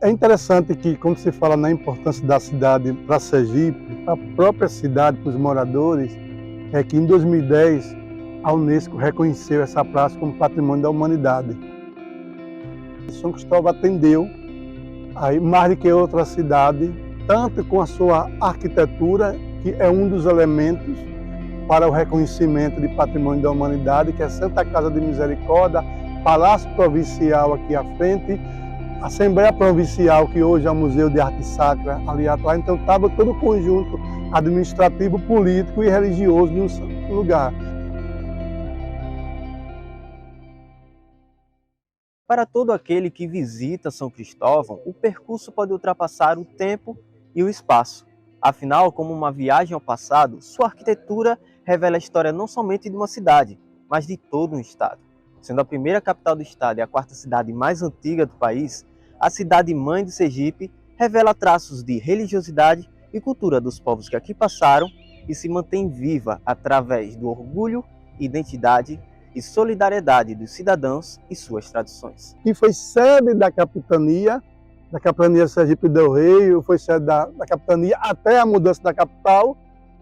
É interessante que, quando se fala na importância da cidade para Sergipe, a própria cidade, para os moradores, é que em 2010 a Unesco reconheceu essa praça como Patrimônio da Humanidade. São Cristóvão atendeu aí mais do que outra cidade, tanto com a sua arquitetura, que é um dos elementos para o reconhecimento de Patrimônio da Humanidade, que é Santa Casa de Misericórdia, Palácio Provincial aqui à frente, Assembleia Provincial, que hoje é o Museu de Arte Sacra ali atrás. Então estava todo o conjunto administrativo, político e religioso no lugar. Para todo aquele que visita São Cristóvão, o percurso pode ultrapassar o tempo e o espaço. Afinal, como uma viagem ao passado, sua arquitetura revela a história não somente de uma cidade, mas de todo um estado. Sendo a primeira capital do estado e a quarta cidade mais antiga do país, a cidade-mãe de Sergipe revela traços de religiosidade e cultura dos povos que aqui passaram e se mantém viva através do orgulho, identidade e solidariedade dos cidadãos e suas tradições. E foi sede da capitania Sergipe del Rei, foi sede da capitania até a mudança da capital.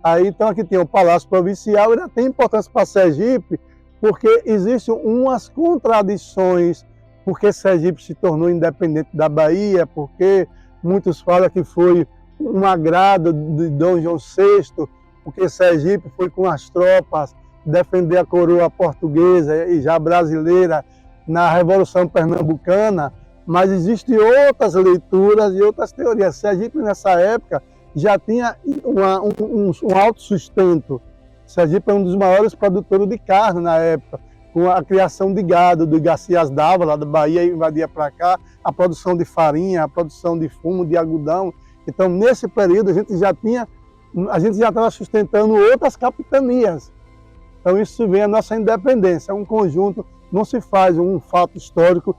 Aí então aqui tem o Palácio Provincial, ele tem importância para Sergipe, porque existem umas contradições, porque Sergipe se tornou independente da Bahia, porque muitos falam que foi um agrado de Dom João VI, porque Sergipe foi com as tropas defender a coroa portuguesa e já brasileira na Revolução Pernambucana, mas existem outras leituras e outras teorias. Sergipe, nessa época, já tinha um alto sustento. Sergipe é um dos maiores produtores de carne na época, com a criação de gado, do Garcias Dava, lá da Bahia, invadia para cá, a produção de farinha, a produção de fumo, de algodão. Então, nesse período, a gente já estava sustentando outras capitanias. Então isso vem a nossa independência, é um conjunto, não se faz um fato histórico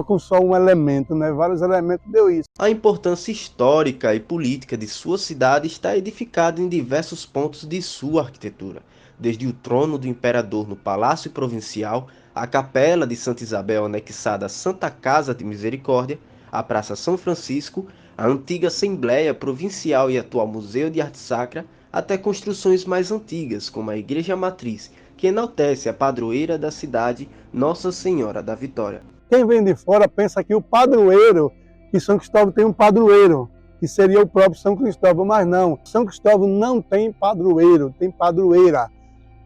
com só um elemento, né? Vários elementos deu isso. A importância histórica e política de sua cidade está edificada em diversos pontos de sua arquitetura, desde o trono do imperador no Palácio Provincial, a Capela de Santa Isabel anexada à Santa Casa de Misericórdia, a Praça São Francisco, a antiga Assembleia Provincial e atual Museu de Arte Sacra, até construções mais antigas, como a Igreja Matriz, que enaltece a padroeira da cidade, Nossa Senhora da Vitória. Quem vem de fora pensa que o padroeiro, que São Cristóvão tem um padroeiro, que seria o próprio São Cristóvão, mas não. São Cristóvão não tem padroeiro, tem padroeira.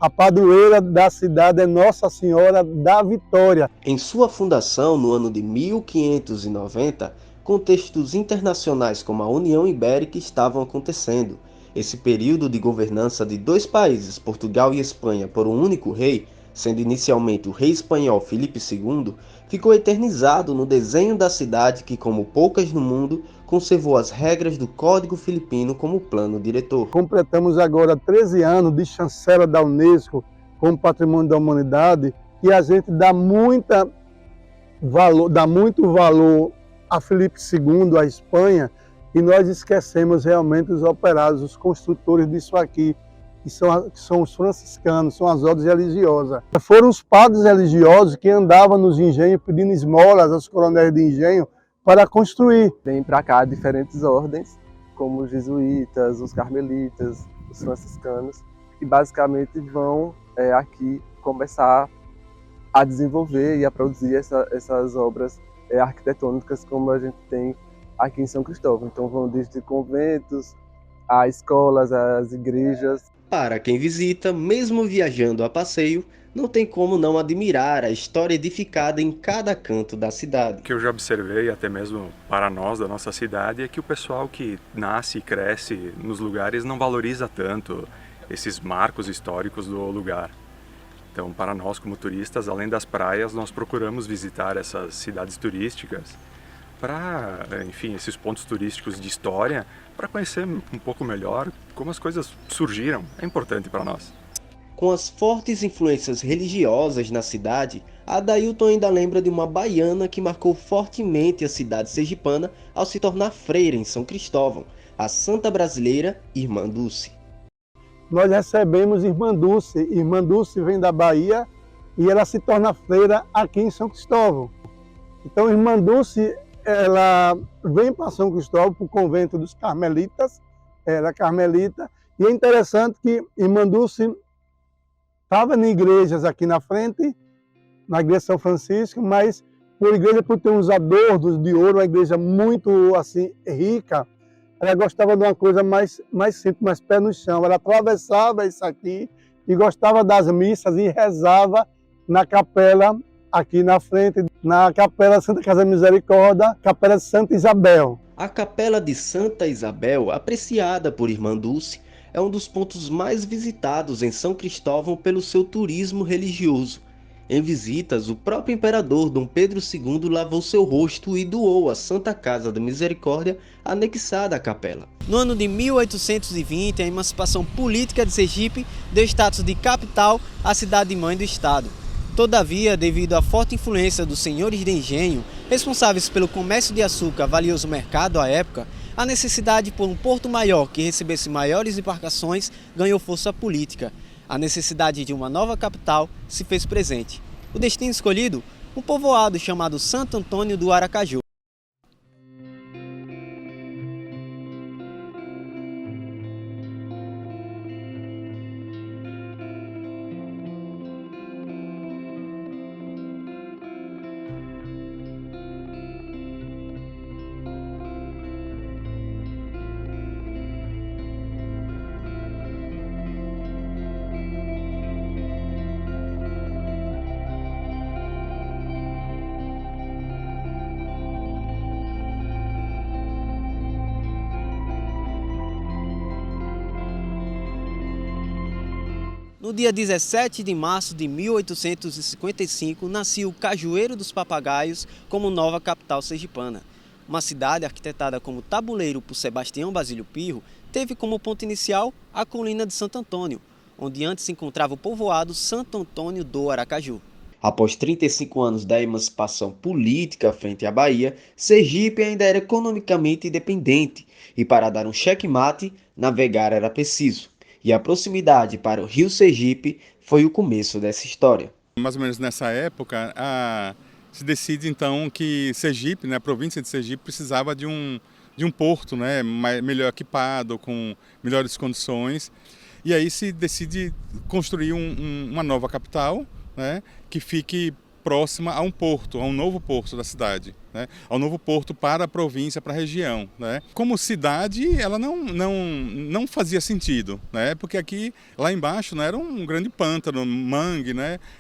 A padroeira da cidade é Nossa Senhora da Vitória. Em sua fundação, no ano de 1590, contextos internacionais como a União Ibérica estavam acontecendo. Esse período de governança de dois países, Portugal e Espanha, por um único rei, sendo inicialmente o rei espanhol Filipe II, ficou eternizado no desenho da cidade que, como poucas no mundo, conservou as regras do Código Filipino como plano diretor. Completamos agora 13 anos de chancela da Unesco como Patrimônio da Humanidade e a gente dá muito valor a Filipe II, a Espanha, e nós esquecemos realmente os operários, os construtores disso aqui, que são os franciscanos, são as ordens religiosas. Foram os padres religiosos que andavam nos engenhos pedindo esmolas aos coronéis de engenho para construir. Vem para cá diferentes ordens, como os jesuítas, os carmelitas, os franciscanos, que basicamente vão aqui começar a desenvolver e a produzir essas obras arquitetônicas como a gente tem aqui em São Cristóvão. Então vão desde conventos, a escolas, as igrejas. Para quem visita, mesmo viajando a passeio, não tem como não admirar a história edificada em cada canto da cidade. O que eu já observei, até mesmo para nós da nossa cidade, é que o pessoal que nasce e cresce nos lugares não valoriza tanto esses marcos históricos do lugar. Então, para nós como turistas, além das praias, nós procuramos visitar essas cidades turísticas para, enfim, esses pontos turísticos de história, para conhecer um pouco melhor como as coisas surgiram. É importante para nós. Com as fortes influências religiosas na cidade, Adailton ainda lembra de uma baiana que marcou fortemente a cidade sergipana ao se tornar freira em São Cristóvão, a santa brasileira Irmã Dulce. Nós recebemos Irmã Dulce. Irmã Dulce vem da Bahia e ela se torna freira aqui em São Cristóvão. Então, Irmã Dulce ela vem para São Cristóvão, para o convento dos Carmelitas, era carmelita, e é interessante que irmã Dulce estava em igrejas aqui na frente, na igreja de São Francisco, mas por ter uns adornos de ouro, uma igreja muito assim rica, ela gostava de uma coisa mais simples, mais pé no chão. Ela atravessava isso aqui e gostava das missas e rezava na capela aqui na frente, na Capela Santa Casa Misericórdia, Capela de Santa Isabel. A Capela de Santa Isabel, apreciada por Irmã Dulce, é um dos pontos mais visitados em São Cristóvão pelo seu turismo religioso. Em visitas, o próprio imperador Dom Pedro II lavou seu rosto e doou a Santa Casa da Misericórdia anexada à capela. No ano de 1820, a emancipação política de Sergipe deu status de capital à cidade-mãe do estado. Todavia, devido à forte influência dos senhores de engenho, responsáveis pelo comércio de açúcar, valioso mercado à época, a necessidade por um porto maior que recebesse maiores embarcações ganhou força política. A necessidade de uma nova capital se fez presente. O destino escolhido? Um povoado chamado Santo Antônio do Aracaju. No dia 17 de março de 1855, nascia o Cajueiro dos Papagaios como nova capital sergipana. Uma cidade arquitetada como tabuleiro por Sebastião Basílio Pirro, teve como ponto inicial a colina de Santo Antônio, onde antes se encontrava o povoado Santo Antônio do Aracaju. Após 35 anos da emancipação política frente à Bahia, Sergipe ainda era economicamente independente e para dar um checkmate, navegar era preciso. E a proximidade para o Rio Sergipe foi o começo dessa história. Mais ou menos nessa época, se decide então que Sergipe, a província de Sergipe, precisava de um porto, melhor equipado, com melhores condições. E aí se decide construir uma nova capital, que fique próxima a um porto, a um novo porto da cidade, ao novo porto para a província, para a região. Como cidade, ela não fazia sentido, porque aqui, lá embaixo, era um grande pântano, mangue,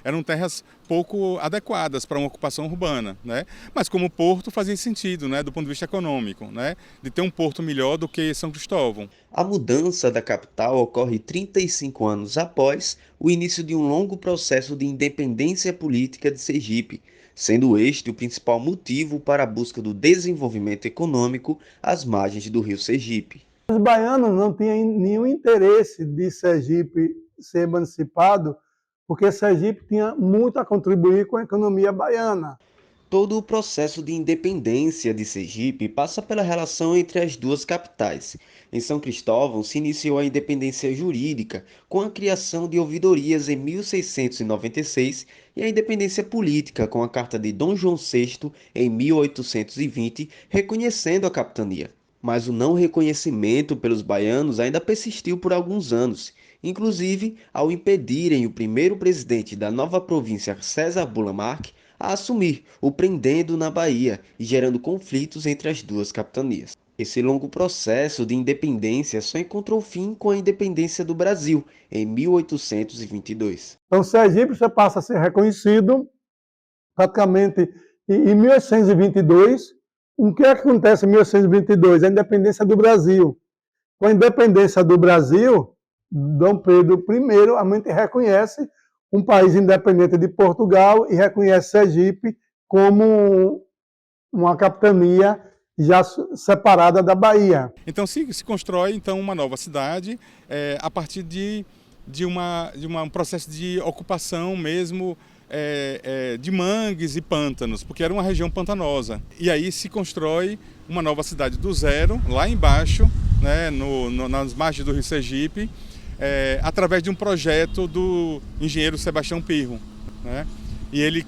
eram terras pouco adequadas para uma ocupação urbana. Mas como porto fazia sentido, do ponto de vista econômico, de ter um porto melhor do que São Cristóvão. A mudança da capital ocorre 35 anos após o início de um longo processo de independência política de Sergipe, sendo este o principal motivo para a busca do desenvolvimento econômico às margens do rio Sergipe. Os baianos não tinham nenhum interesse de Sergipe ser emancipado, porque Sergipe tinha muito a contribuir com a economia baiana. Todo o processo de independência de Sergipe passa pela relação entre as duas capitais. Em São Cristóvão se iniciou a independência jurídica com a criação de ouvidorias em 1696 e a independência política com a Carta de Dom João VI em 1820, reconhecendo a capitania. Mas o não reconhecimento pelos baianos ainda persistiu por alguns anos, inclusive ao impedirem o primeiro presidente da nova província, César Bulamarque, a assumir, o prendendo na Bahia e gerando conflitos entre as duas capitanias. Esse longo processo de independência só encontrou fim com a independência do Brasil, em 1822. Então, Sergipe você passa a ser reconhecido praticamente em 1822. O que acontece em 1822? A independência do Brasil. Com a independência do Brasil, Dom Pedro I realmente reconhece um país independente de Portugal e reconhece Sergipe como uma capitania já separada da Bahia. Então se constrói uma nova cidade a partir de um processo de ocupação mesmo de mangues e pântanos, porque era uma região pantanosa. E aí se constrói uma nova cidade do zero, lá embaixo, nas margens do rio Sergipe, através de um projeto do engenheiro Sebastião Pirro. E ele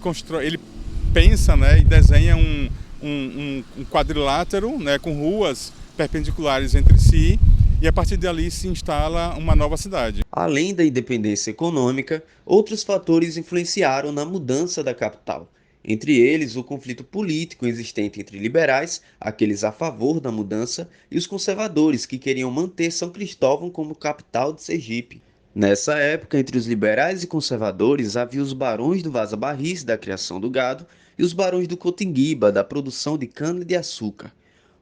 pensa e desenha um um quadrilátero, né, com ruas perpendiculares entre si, e a partir dali se instala uma nova cidade. Além da independência econômica, outros fatores influenciaram na mudança da capital. Entre eles, o conflito político existente entre liberais, aqueles a favor da mudança, e os conservadores, que queriam manter São Cristóvão como capital de Sergipe. Nessa época, entre os liberais e conservadores, havia os barões do Vaza Barris, da criação do gado, e os barões do Cotinguiba, da produção de cana-de-açúcar.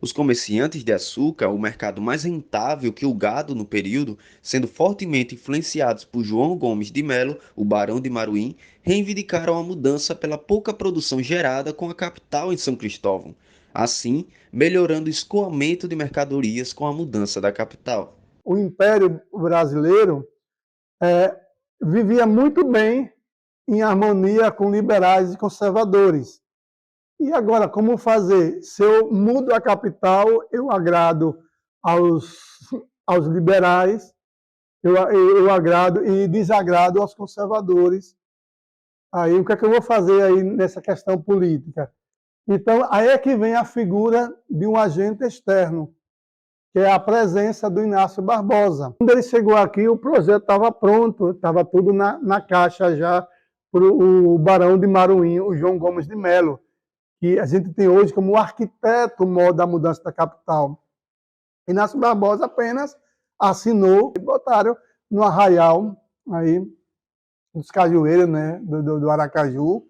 Os comerciantes de açúcar, o mercado mais rentável que o gado no período, sendo fortemente influenciados por João Gomes de Melo, o barão de Maruim, reivindicaram a mudança pela pouca produção gerada com a capital em São Cristóvão, assim melhorando o escoamento de mercadorias com a mudança da capital. O Império Brasileiro vivia muito bem em harmonia com liberais e conservadores. E agora, como fazer? Se eu mudo a capital, eu agrado aos liberais, eu agrado e desagrado aos conservadores. Aí, o que é que eu vou fazer aí nessa questão política? Então, aí é que vem a figura de um agente externo, que é a presença do Inácio Barbosa. Quando ele chegou aqui, o projeto estava pronto, estava tudo na caixa já para o Barão de Maruim, o João Gomes de Melo, que a gente tem hoje como o arquiteto-mor da mudança da capital. Inácio Barbosa apenas assinou e botaram no arraial aí, dos cajueiros, né, do Aracaju,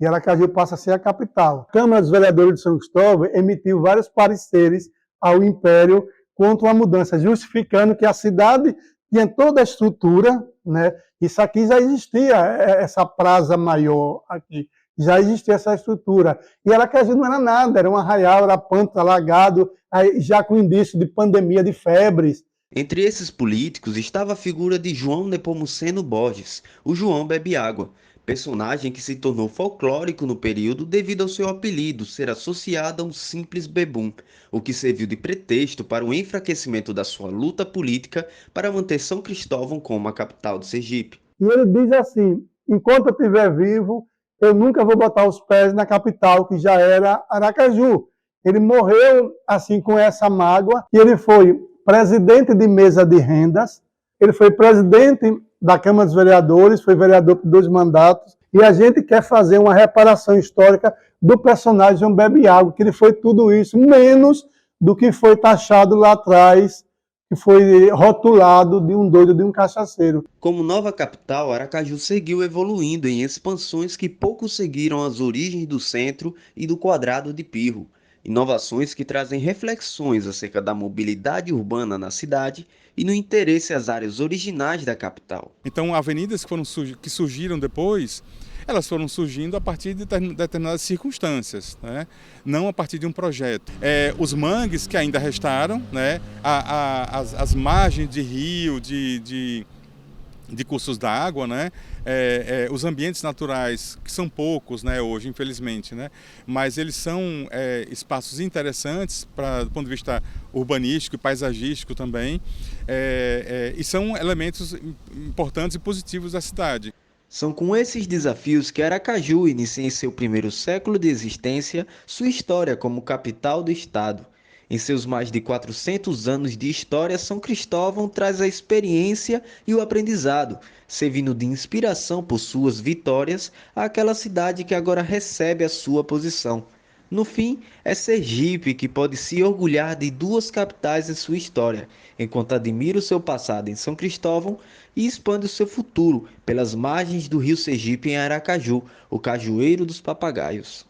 e Aracaju passa a ser a capital. A Câmara dos Vereadores de São Cristóvão emitiu vários pareceres ao Império contra a mudança, justificando que a cidade tinha toda a estrutura, né? Isso aqui já existia, essa praça maior aqui, já existia essa estrutura. E Aracaju não era nada, era um arraial, era pântano alagado, já com indício de pandemia de febres. Entre esses políticos estava a figura de João Nepomuceno Borges, o João Bebe Água, personagem que se tornou folclórico no período devido ao seu apelido ser associado a um simples bebum, o que serviu de pretexto para o enfraquecimento da sua luta política para manter São Cristóvão como a capital do Sergipe. E ele diz assim: enquanto eu estiver vivo, eu nunca vou botar os pés na capital, que já era Aracaju. Ele morreu assim com essa mágoa, e ele foi presidente de mesa de rendas, ele foi presidente da Câmara dos Vereadores, foi vereador por 2 mandatos, e a gente quer fazer uma reparação histórica do personagem João Bebe Água, que ele foi tudo isso, menos do que foi taxado lá atrás, que foi rotulado de um doido, de um cachaceiro. Como nova capital, Aracaju seguiu evoluindo em expansões que pouco seguiram as origens do centro e do quadrado de Pirro. Inovações que trazem reflexões acerca da mobilidade urbana na cidade e no interesse às áreas originais da capital. Então, avenidas que surgiram depois, elas foram surgindo a partir de determinadas circunstâncias, né? Não a partir de um projeto. Os mangues que ainda restaram, né? As margens de rio, de cursos d'água, né? Os ambientes naturais, que são poucos, né, hoje, infelizmente, né? Mas eles são espaços interessantes do ponto de vista urbanístico e paisagístico também, e são elementos importantes e positivos da cidade. São com esses desafios que Aracaju inicia em seu primeiro século de existência sua história como capital do estado. Em seus mais de 400 anos de história, São Cristóvão traz a experiência e o aprendizado, servindo de inspiração por suas vitórias àquela cidade que agora recebe a sua posição. No fim, é Sergipe que pode se orgulhar de 2 capitais em sua história, enquanto admira o seu passado em São Cristóvão e expande o seu futuro pelas margens do rio Sergipe em Aracaju, o cajueiro dos papagaios.